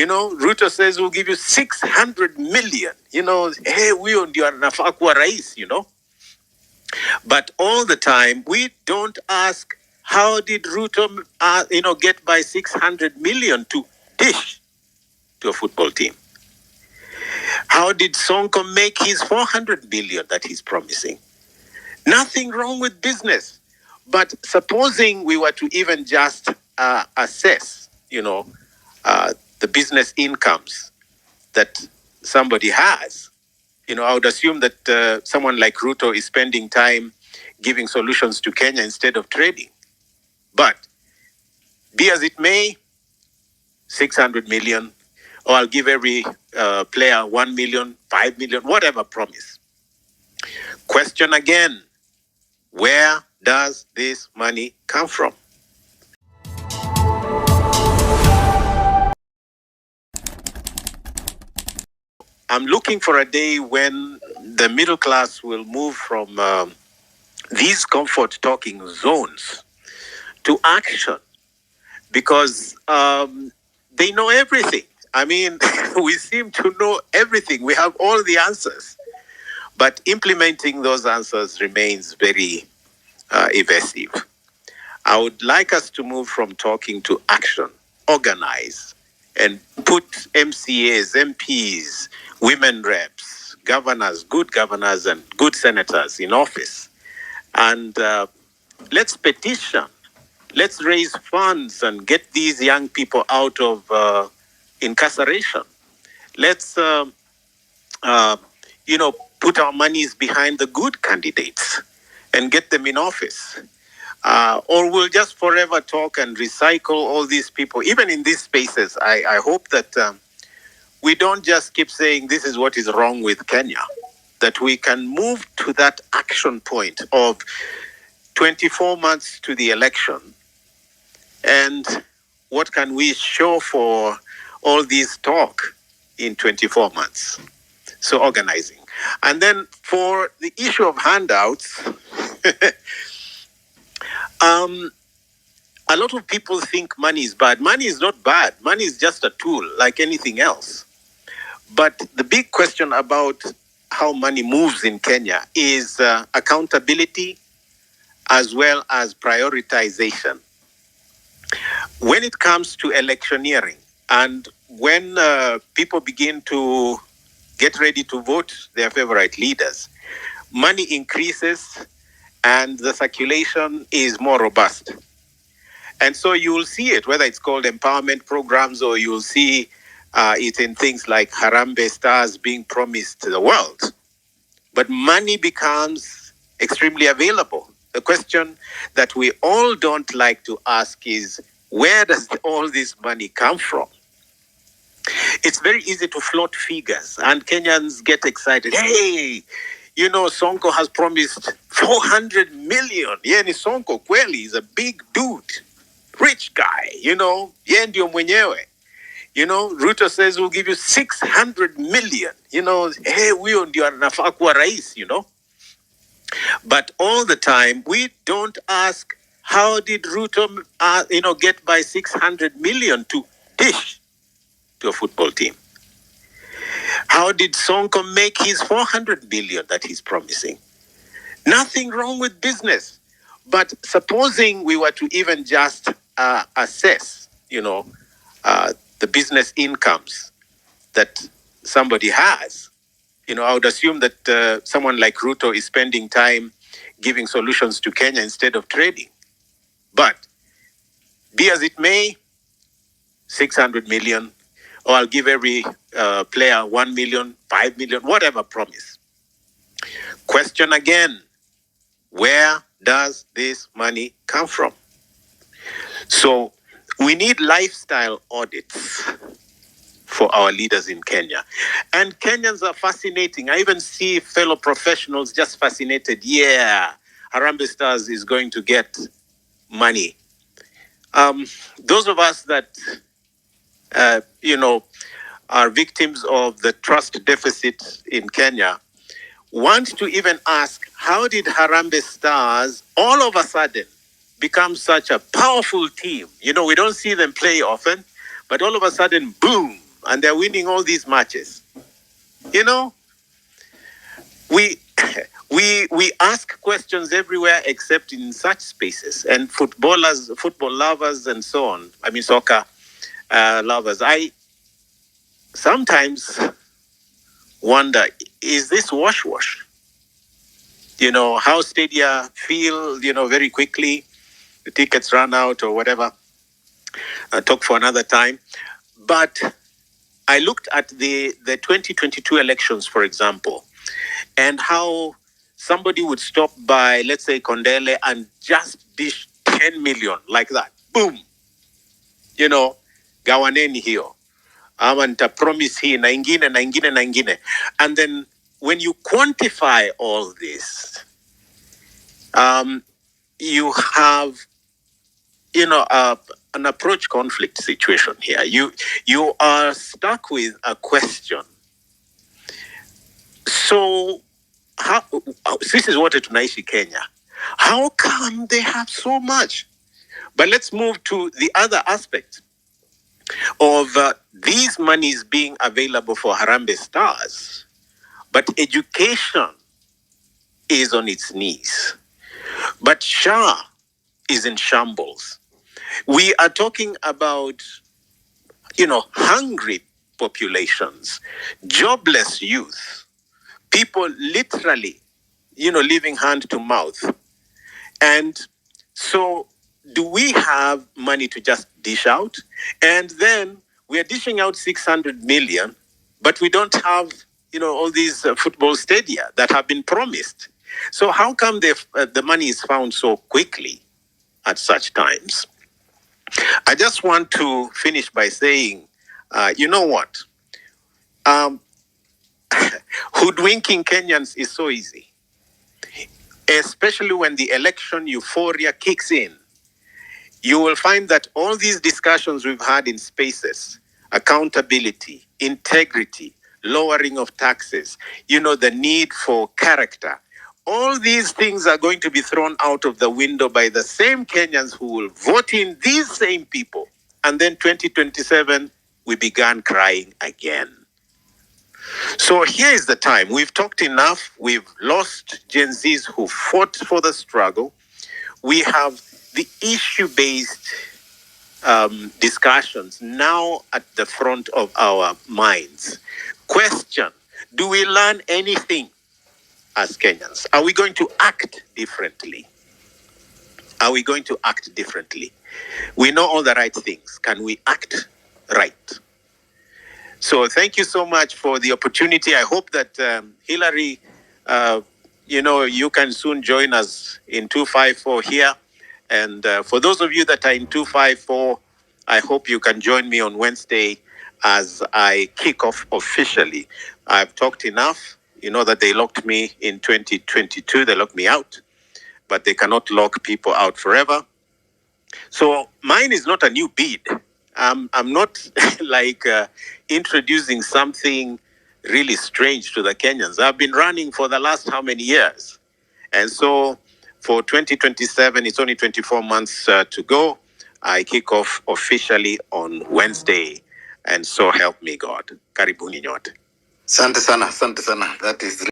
Ruto says we'll give you 600 million. Hey, huyo ndio anafaa kuwa rais, But all the time, we don't ask, how did Ruto, get by 600 million to dish to a football team? How did Sonko make his 400 billion that he's promising? Nothing wrong with business. But supposing we were to even just assess, the business incomes that somebody has, I would assume that someone like Ruto is spending time giving solutions to Kenya instead of trading. But be as it may, 600 million, or I'll give every player 1 million, 5 million, whatever promise. Question again, where does this money come from? I'm looking for a day when the middle class will move from these comfort talking zones to action, because they know everything. I mean, we seem to know everything. We have all the answers. But implementing those answers remains very evasive. I would like us to move from talking to action, organize, and put MCAs, MPs, women reps, governors, and good senators in office. And let's petition. Let's raise funds and get these young people out of incarceration. Let's, put our monies behind the good candidates and get them in office. Or we'll just forever talk and recycle all these people. Even in these spaces, I hope that we don't just keep saying this is what is wrong with Kenya, that we can move to that action point of 24 months to the election. And what can we show for all this talk in 24 months? So organizing. And then for the issue of handouts, a lot of people think money is bad. Money is not bad. Money is just a tool like anything else. But the big question about how money moves in Kenya is accountability as well as prioritization. When it comes to electioneering and when people begin to get ready to vote their favorite leaders, money increases and the circulation is more robust. And so you'll see it, whether it's called empowerment programs or you'll see it in things like Harambee stars being promised to the world. But money becomes extremely available. The question that we all don't like to ask is, where does all this money come from? It's very easy to float figures and Kenyans get excited. Hey, Sonko has promised 400 million. Yeah, ni Sonko kweli is a big dude, rich guy, Ye ndio mwenyewe. Ruto says we'll give you 600 million. Hey, huyo ndio anafaa kuwa rais, But all the time, we don't ask, how did Ruto, get by 600 million to dish to a football team? How did Sonko make his 400 billion that he's promising? Nothing wrong with business. But supposing we were to even just assess, the business incomes that somebody has, I would assume that someone like Ruto is spending time giving solutions to Kenya instead of trading. But be as it may, 600 million, or I'll give every player 1 million, 5 million, whatever promise. Question again, where does this money come from? So we need lifestyle audits for our leaders in Kenya. And Kenyans are fascinating. I even see fellow professionals just fascinated. Yeah, Harambee Stars is going to get money. Those of us that, are victims of the trust deficit in Kenya want to even ask, how did Harambee Stars all of a sudden become such a powerful team? We don't see them play often, but all of a sudden, boom, and they're winning all these matches. You know, we we ask questions everywhere except in such spaces. And football lovers, and so on. I mean, soccer lovers. I sometimes wonder: is this wash? You know how stadia feel. You know, very quickly the tickets run out or whatever. Talk for another time. But I looked at the 2022 elections, for example, and how somebody would stop by, let's say, Kondele, and just dish 10 million like that. Boom. You know, gawaneni hiyo. Ama nita promise hii na ingine na ingine na ingine. And then when you quantify all this, you have, you know, an approach conflict situation here. You are stuck with a question. So, how, this is what tunaishi Kenya. How come they have so much? But let's move to the other aspect of these monies being available for Harambee stars. But education is on its knees. But SHA is in shambles. We are talking about, you know, hungry populations, jobless youth, people literally, you know, living hand to mouth. And so, do we have money to just dish out? And then we are dishing out 600 million, but we don't have, you know, all these football stadia that have been promised. So how come the money is found so quickly at such times? I just want to finish by saying, you know what? Hoodwinking Kenyans is so easy, especially when the election euphoria kicks in. You will find that all these discussions we've had in spaces, accountability, integrity, lowering of taxes, you know, the need for character, all these things are going to be thrown out of the window by the same Kenyans who will vote in these same people. And then 2027, we began crying again. So here is the time. We've talked enough. We've lost Gen Zs who fought for the struggle. We have the issue-based discussions now at the front of our minds. Question: do we learn anything as Kenyans? Are we going to act differently? Are we going to act differently? We know all the right things. Can we act right? So thank you so much for the opportunity. I hope that Hillary, you know, you can soon join us in 254 here. And for those of you that are in 254, I hope you can join me on Wednesday as I kick off officially. I've talked enough. You know that they locked me in 2022. They locked me out, but they cannot lock people out forever. So mine is not a new bid. I'm not like introducing something really strange to the Kenyans. I've been running for the last how many years? And so for 2027, it's only 24 months to go. I kick off officially on Wednesday. And so help me God. Karibuni nyote. Sante sana. That is